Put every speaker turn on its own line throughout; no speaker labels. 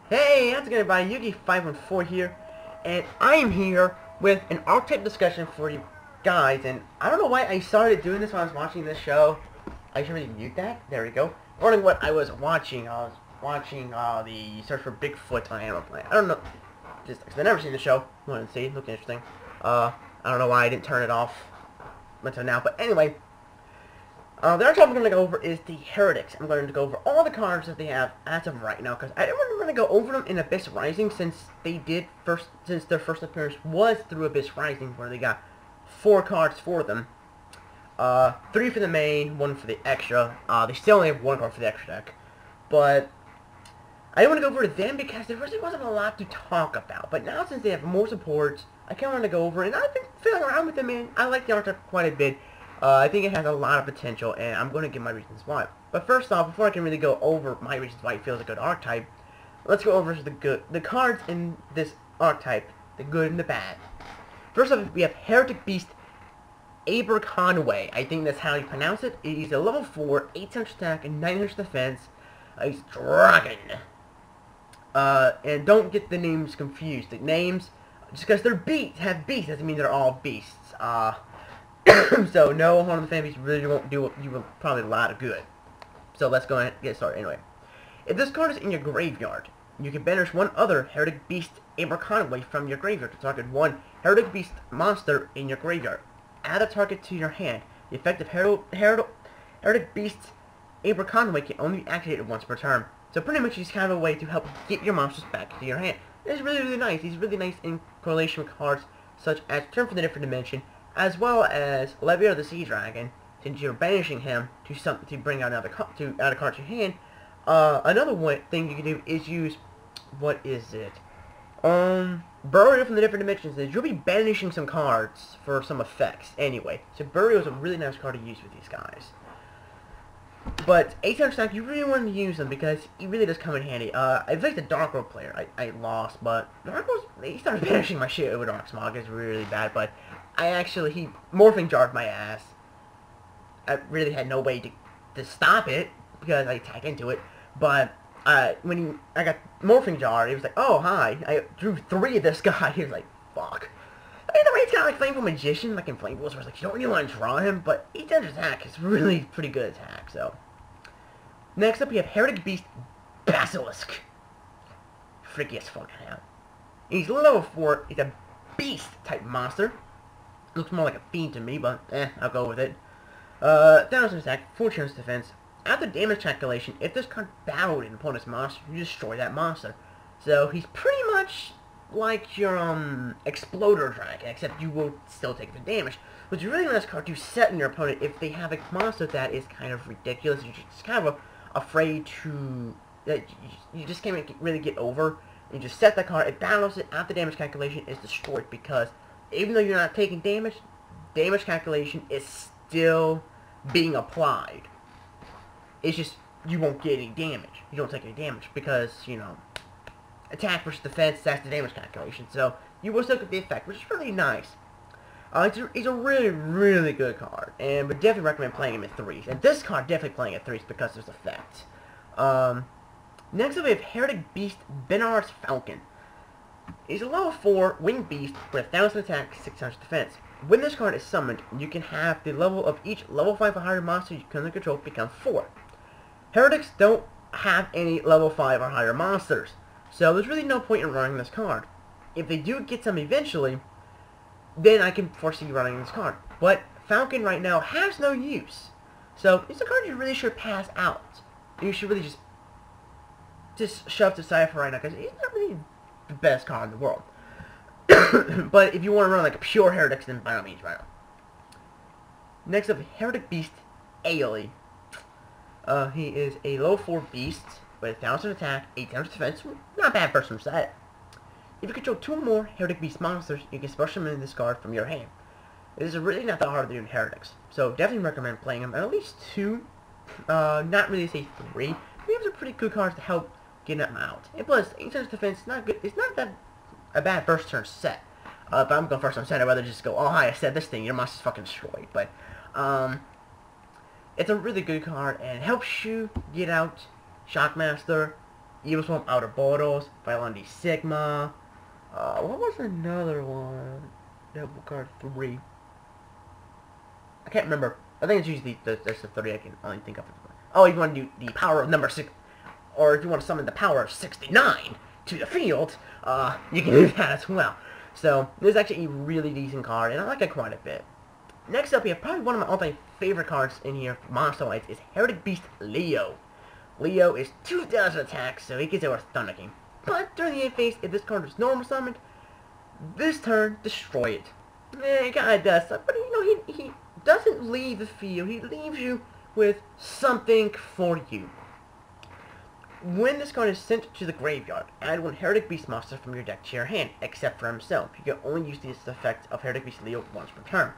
Hey, how's it going, everybody? Yugi514 here, and I am here with an archetype discussion for you guys, and I don't know why I started doing this when I was watching this show. I should really mute that. There we go. Wondering what I was watching. I was watching the Search for Bigfoot on Animal Planet. I don't know, just because I've never seen the show. Wanted to see, looked interesting. I don't know why I didn't turn it off until now, but anyway. The archetype I'm going to go over is the Heretics. I'm going to go over all the cards that they have as of right now, because I didn't really want to go over them in Abyss Rising, since their first appearance was through Abyss Rising, where they got 4 cards for them. 3 for the main, 1 for the extra. They still only have 1 card for the extra deck. But I didn't want to go over them because there really wasn't a lot to talk about. But now, since they have more supports, I kind of want to go over it, and I've been fiddling around with them, and I like the archetype quite a bit. I think it has a lot of potential, and I'm going to give my reasons why. But first off, before I can really go over my reasons why it feels a good archetype, let's go over the cards in this archetype, the good and the bad. First off, we have Heraldic Beast Aberconway. I think that's how you pronounce it. He's a level 4, 800 attack, and 900 defense. He's dragon. And don't get the names confused. The names, just because they're have beasts, doesn't mean they're all beasts. So no one of the families really won't do you probably a lot of good. So let's go ahead and get started anyway. If this card is in your graveyard, you can banish one other Heraldic Beast Aberconway from your graveyard to target one Heraldic Beast monster in your graveyard. Add a target to your hand. The effect of Heraldic Beast Aberconway can only be activated once per turn. So pretty much he's kind of a way to help get your monsters back into your hand. It's really nice. He's really nice in correlation with cards such as Turn from the Different Dimension, as well as Leviathan the Sea Dragon, since you're banishing him to bring out another card to your hand. Another thing you can do is use, what is it? Burial from the Different Dimensions. Is you'll be banishing some cards for some effects anyway. So Burial is a really nice card to use with these guys. But 800 stack, you really want to use them because he really does come in handy. I think the Dark World player, I lost, but Dark World, he started banishing my shit with Dark Smog. It's really bad, but he morphing jarred my ass. I really had no way to stop it because I attacked into it. But when I got morphing jarred, he was like, "Oh hi!" I drew 3 of this guy. He was like, "Fuck." I mean, the way it's kind of like Flameful Magician, like in Flame Wars, where it's like you don't really want to draw him, but 800 attack is really pretty good attack. So next up, we have Heraldic Beast Basilisk. Freaky as fucking hell. He's level 4. He's a beast type monster. Looks more like a fiend to me, but I'll go with it. 1000 attack, 4 defense. After damage calculation, if this card battled an opponent's monster, you destroy that monster. So he's pretty much like your Exploder Dragon, except you will still take the damage. Which is a really nice card to set in your opponent if they have a monster that is kind of ridiculous. You're just kind of afraid to, you just can't really get over. You just set that card, it battles it, after damage calculation is destroyed, because even though you're not taking damage, damage calculation is still being applied. It's just, you won't get any damage. You don't take any damage because, you know, attack versus defense, that's the damage calculation. So, you will still get the effect, which is really nice. He's a really good card, and would definitely recommend playing him at 3s. And this card definitely playing at 3s because of his effect. Next up we have Heraldic Beast Benar's Falcon. He's a level 4 winged beast with 1000 attack, 600 defense. When this card is summoned, you can have the level of each level 5 or higher monster you currently control become 4. Heretics don't have any level 5 or higher monsters, so there's really no point in running this card. If they do get some eventually, then I can foresee running this card. But Falcon right now has no use, so it's a card you really should pass out. You should really just shove to side for right now, because he's not really the best card in the world. But if you want to run like a pure Heretics, then by all means, right on. Next up, Heraldic Beast Ailey. He is a level 4 beast with 1000 attack, 800 defense. Not bad for some set. If you control 2 or more Heraldic Beast monsters, you can special summon this card from your hand. It is really not that hard to do in Heretics, so definitely recommend playing him at least 2. Not really say 3. We have some pretty good cards to help get him out. And plus, 800 defense is not good. It's not that a bad first turn set. If I'm going first turn set, I'd rather just go, "Oh hi, I said this thing, your monster's fucking destroyed." But it's a really good card and helps you get out Shockmaster, Evil Swarm Outer Bottles, Violandi Sigma. What was another one? Double card 3. I can't remember. I think it's usually that's the 30 I can only think of. Oh, if you want to do the power of number 6, or if you want to summon the power of 69 to the field, you can do that as well. So, this is actually a really decent card, and I like it quite a bit. Next up, we have probably one of my all-time favorite cards in here for monster-wise is Heraldic Beast Leo. Leo is 2,000 attack, so he gets over Thunder King. But during the end phase, if this card is normal summoned, this turn, destroy it. It kinda does, but you know, he doesn't leave the field, he leaves you with something for you. When this card is sent to the graveyard, add one Heraldic Beast monster from your deck to your hand, except for himself. You can only use this effect of Heraldic Beast Leo once per turn.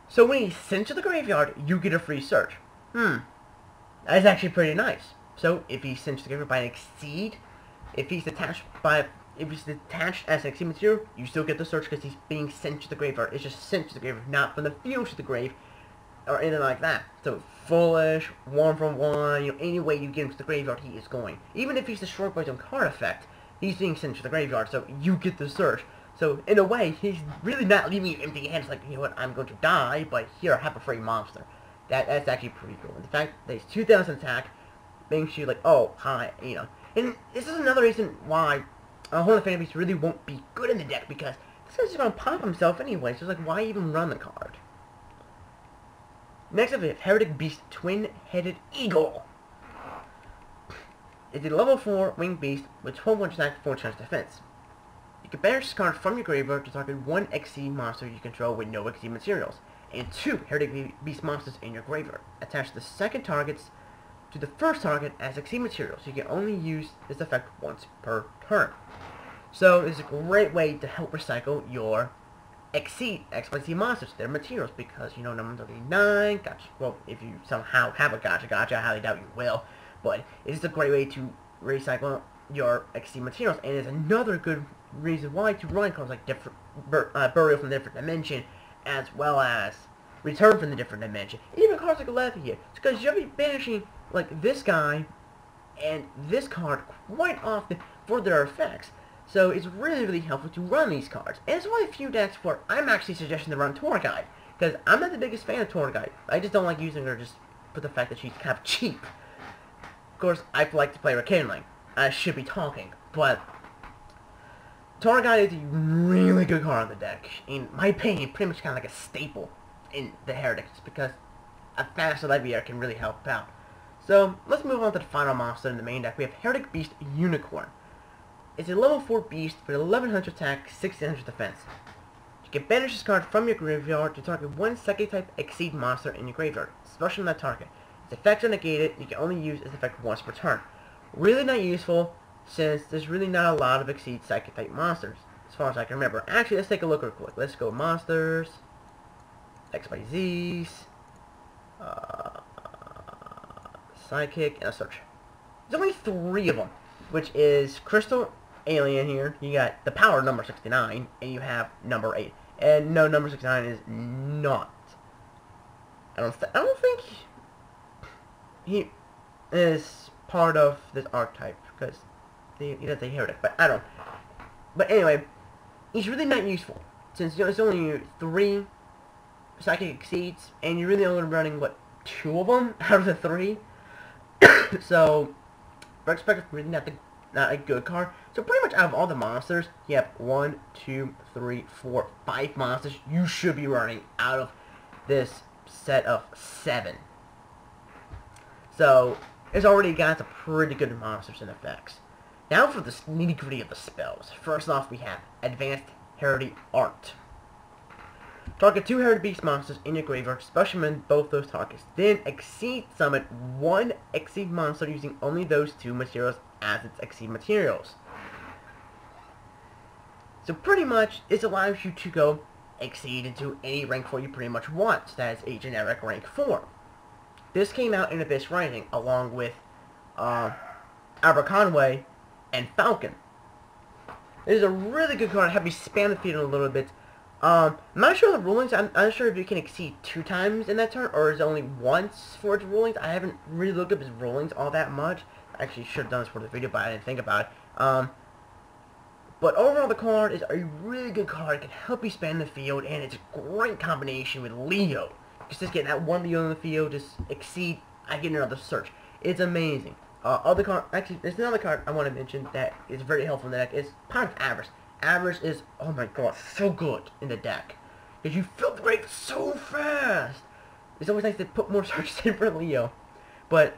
So when he's sent to the graveyard, you get a free search. That's actually pretty nice. So if he's sent to the graveyard by an Exceed, if he's attached as an Exceed material, you still get the search because he's being sent to the graveyard. It's just sent to the graveyard, not from the field to the grave, or anything like that. So foolish, 1 from 1, you know, any way you get him to the graveyard, he is going. Even if he's destroyed by his own card effect, he's being sent to the graveyard, so you get the search. So in a way, he's really not leaving you empty hands like, you know what, I'm going to die, but here, I have a free monster. That's actually pretty cool. And the fact that he's 2,000 attack makes you like, oh, hi, you know. And this is another reason why Horn of Phantom Beast really won't be good in the deck, because this guy's just going to pop himself anyway, so it's like, why even run the card? Next up, we have Heraldic Beast Twin-Headed Eagle. It's a level 4 winged beast with 1200 attack, 4 chance defense. You can banish this card from your graveyard to target 1 Exceed monster you control with no Exceed materials, and 2 Heraldic Beast monsters in your graveyard. Attach the second targets to the first target as Exceed materials. You can only use this effect once per turn. So this is a great way to help recycle your Exceed XYZ monsters, their materials, because, you know, number 39, gotcha. Well, if you somehow have a gotcha, I highly doubt you will, but it is a great way to recycle your Exceed materials, and it's another good reason why to run cards like Burial from the Different Dimension, as well as Return from the Different Dimension, even cards like Lethe here. It's because you'll be banishing, like, this guy and this card quite often for their effects. So it's really, really helpful to run these cards. And it's one of the few decks where I'm actually suggesting to run Tour Guide, because I'm not the biggest fan of Tour Guide. I just don't like using her just for the fact that she's kind of cheap. Of course, I like to play Rekindling. I should be talking, but Tour Guide is a really good card on the deck. In my opinion, pretty much kind of like a staple in the Heretics, because a faster Leviair can really help out. So let's move on to the final monster in the main deck. We have Heraldic Beast Unicorn. It's a level 4 beast with 1100 attack, 1600 defense. You can banish this card from your graveyard to target 1 Psychic type Exceed monster in your graveyard, special on that target. Its effects are negated, you can only use its effect once per turn. Really not useful, since there's really not a lot of Exceed Psychic type monsters, as far as I can remember. Actually, let's take a look real quick. Let's go monsters, XYZs, Psychic, and a search. There's only 3 of them, which is Crystal Alien here. You got the power number 69, and you have number 8. And no, number 69 is not. I don't think he is part of this archetype, because he does a heretic, but I don't. But anyway, he's really not useful, since, you know, it's only 3 Psychic Exceeds, and you're really only running, what, 2 of them out of the 3? So, Rex-Spectre is really not a good card. So pretty much out of all the monsters, you have 1, 2, 3, 4, 5 monsters you should be running out of this set of 7. So it's already got some pretty good monsters and effects. Now for the nitty-gritty of the spells. First off, we have Advanced Heraldic Art. Target 2 Heraldic Beast monsters in your graveyard, special summon both those targets. Then Exceed summon 1 Exceed monster using only those 2 materials as its Exceed materials. So pretty much, this allows you to go Exceed into any rank 4 you pretty much want. So that is a generic rank 4. This came out in Abyss Rising, along with Aberconway and Falcon. This is a really good card to have you spam the field a little bit. I'm not sure of the rulings. I'm not sure if you can exceed 2 times in that turn, or is it only once for its rulings. I haven't really looked up his rulings all that much. I actually should have done this for the video, but I didn't think about it. But overall, the card is a really good card. It can help you span the field, and it's a great combination with Leo. Just getting that one Leo in the field, just exceed, I get another search. It's amazing. Other card, actually, there's another card I want to mention that is very helpful in the deck. It's part of Avarice. Avarice is, oh my god, so good in the deck. Because you fill the grave so fast. It's always nice to put more searches in for Leo. But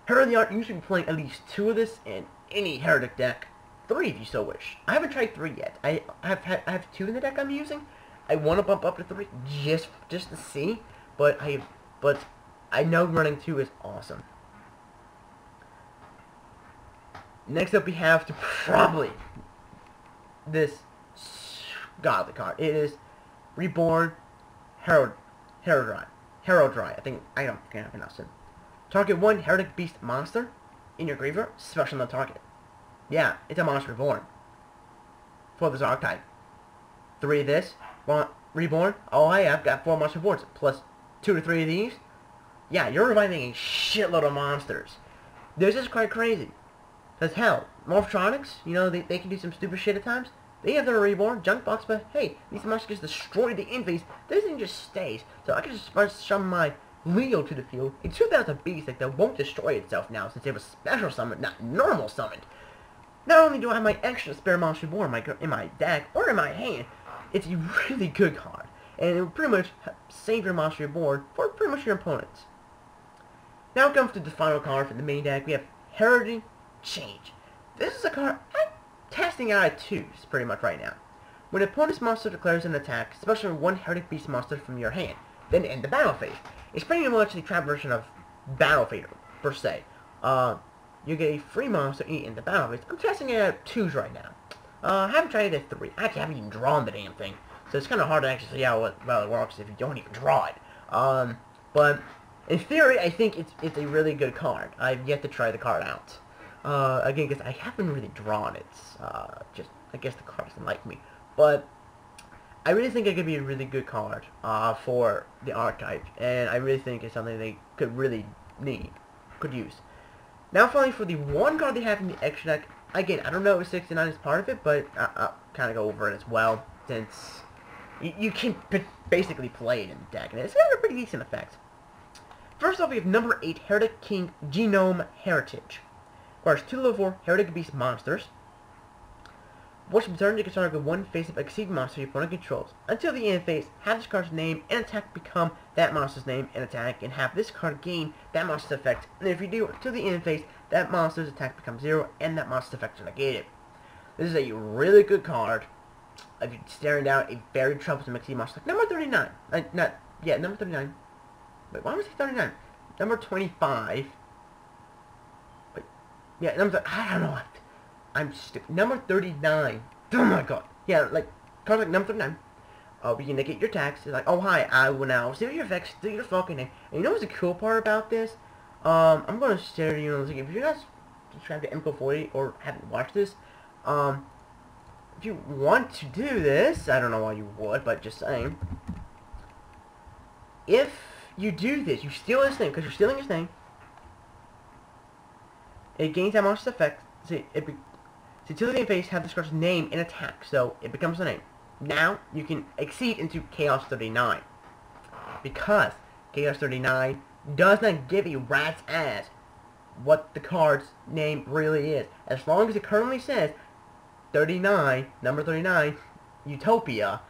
Heraldic Archetype, you should be playing at least 2 of this in any Heraldic deck. 3 if you so wish. I haven't tried 3 yet. I have 2 in the deck I'm using. I want to bump up to 3 just to see. But I know running 2 is awesome. Next up we have to probably this godly card. It is Reborn Heraldry. I think I can't pronounce it. Target 1 Heraldic Beast monster in your graveyard, special on the target. Yeah, it's a monster reborn for this archetype. 3 of this, 1 reborn. Oh, I've got 4 monster reborns plus 2 to 3 of these. Yeah, you're reviving a shitload of monsters. This is quite crazy. Because hell, Morphtronics, you know, they can do some stupid shit at times. They have their reborn, junk box, but hey, these monsters destroy the inface. This thing just stays. So I can just summon my Leo to the field. It's 2,000 beast that won't destroy itself now since it was special summoned, not normal summoned. Not only do I have my extra spare monster reborn in my deck or in my hand, it's a really good card. And it will pretty much save your monster reborn for pretty much your opponents. Now comes to the final card for the main deck. We have Heralding Change. This is a card I'm testing out at 2s pretty much right now. When an opponent's monster declares an attack, special 1 Heraldic Beast monster from your hand, then end the battle phase. It's pretty much the trap version of Battle Fader, per se. You get a free monster in the battle phase. I'm testing it at 2s right now. I haven't tried it at 3. I actually haven't even drawn the damn thing. So it's kind of hard to actually see how it works if you don't even draw it. But in theory, I think it's a really good card. I've yet to try the card out. Again, because I haven't really drawn it. Just, I guess the card doesn't like me. But I really think it could be a really good card for the archetype. And I really think it's something they could really could use. Now finally for the one card they have in the extra deck. Again, I don't know if 69 is part of it, but I'll kind of go over it as well. Since you can basically play it in the deck. And it's got a pretty decent effect. First off, we have number 8, Heraldic King Genome Heritage. Requires 2 level 4 Heraldic Beast monsters. Once per turn, you can target 1 face-up Exceed monster your opponent controls. Until the end phase, have this card's name and attack become that monster's name and attack, and have this card gain that monster's effect. And if you do, until the end phase, that monster's attack becomes 0, and that monster's effect is negated. This is a really good card if you're staring down a very troublesome Exceed monster. Like number 39. Number 39. Wait, why was he 39? Number 25. Wait, yeah, I don't know. I'm stupid. Number 39. Oh my god. Yeah, like, cards like number 39. We can negate your attacks. It's like, oh hi, I will now see your effects, do your fucking name. And you know what's the cool part about this? I'm gonna share, you know, if you guys subscribe to MCO40 or haven't watched this, if you want to do this, I don't know why you would, but just saying. If you do this, you steal his name, because you're stealing his name. It gains that monster's effect. See, till the end phase, have this card's name and attack, so it becomes the name. Now, you can exceed into Chaos 39. Because Chaos 39 does not give a rat's ass what the card's name really is. As long as it currently says 39, number 39, Utopia,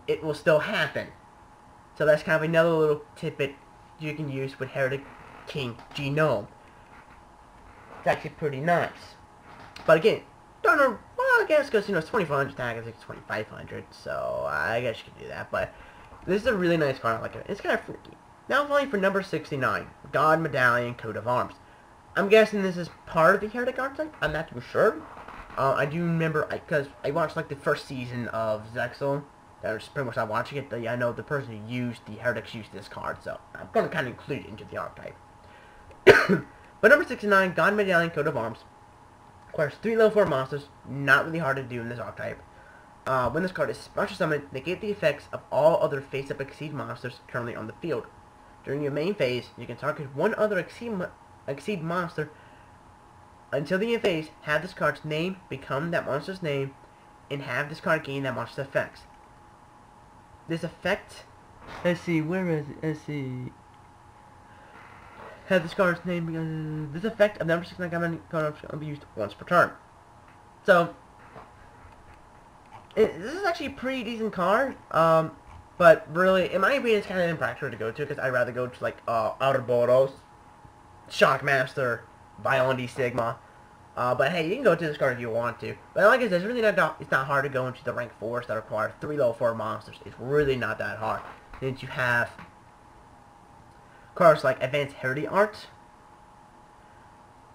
it will still happen. So that's kind of another little tidbit you can use with Heraldic King Genome. It's actually pretty nice. But again, don't know, well, I guess because, you know, it's 2,400 tag, I think it's 2,500, so I guess you can do that. But this is a really nice card, I like it. It's kind of freaky. Now finally for number 69, God Medallion Coat of Arms. I'm guessing this is part of the Heraldic Archetype. I'm not too sure. I do remember, because I watched like the first season of Zexal. That was pretty much not watching it. I know the person who used the Heretics used this card, so I'm going to kind of include it into the archetype. But number 69, God Medallion Coat of Arms. Requires 3 level 4 monsters. Not really hard to do in this archetype. When this card is special summoned, negate the effects of all other face-up Exceed monsters currently on the field. During your main phase, you can target 1 other Exceed exceed monster until the end phase. Have this card's name become that monster's name, and have this card gain that monster's effects. This effect, let's see, where is it? Let's see. Have this card's name. This effect of number 6 card will be used once per turn. So this is actually a pretty decent card. But really, in my opinion, it's kind of impractical to go to because I'd rather go to like Outer Boros, Shockmaster, Violent D Sigma. But hey, you can go to this card if you want to. But like I said, it's really it's not hard to go into the rank 4s that require 3 level 4 monsters. It's really not that hard. Since you have cards like Advanced Heraldic Art,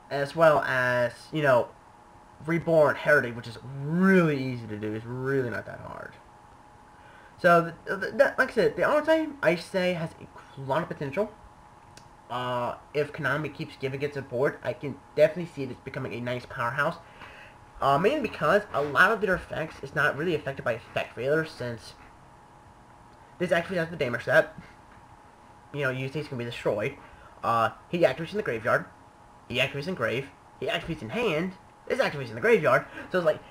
as well as, you know, Reborn Heraldic, which is really easy to do. It's really not that hard. So, like I said, the archetype, I say, has a lot of potential. If Konami keeps giving it support, I can definitely see this becoming a nice powerhouse. Mainly because a lot of their effects is not really affected by effect failure, since this actually has the damage set. You know, usually it's going to be destroyed. He activates in the graveyard. He activates in grave. He activates in hand. This activates in the graveyard. So it's like,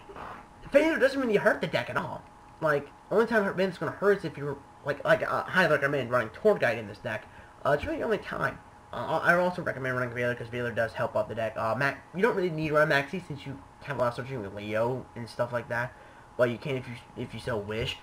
failure doesn't really hurt the deck at all. Like, only time it's going to hurt is if you're, I highly recommend running Tour Guide in this deck. It's really the only time. I also recommend running Veiler because Veiler does help out the deck. You don't really need to run Maxi since you have a lot of searching with Leo and stuff like that. Well, you can if you so wish.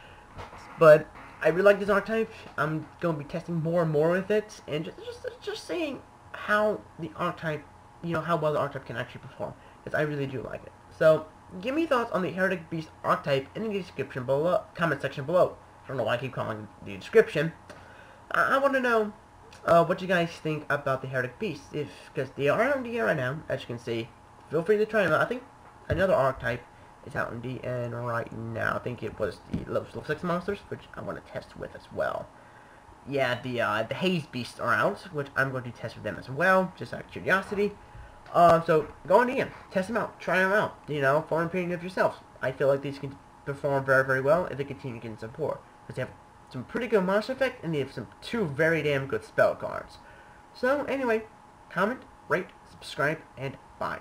But I really like this archetype. I'm going to be testing more and more with it, and just seeing how the archetype, you know, how well the archetype can actually perform. Because I really do like it. So give me thoughts on the Heraldic Beast archetype in the description below, comment section below. I don't know why I keep calling it the description. I want to know what you guys think about the Heraldic Beast, because they are on DN right now, as you can see. Feel free to try them out. I think another archetype is out in DN right now. I think it was the level 6 monsters, which I want to test with as well. Yeah, the Haze Beasts are out, which I'm going to test with them as well, just out of curiosity. So go on DN, test them out, try them out, you know, for an opinion of yourselves. I feel like these can perform very, very well if they continue getting support, because they have some pretty good monster effect, and they have 2 very damn good spell cards. So, anyway, comment, rate, subscribe, and bye.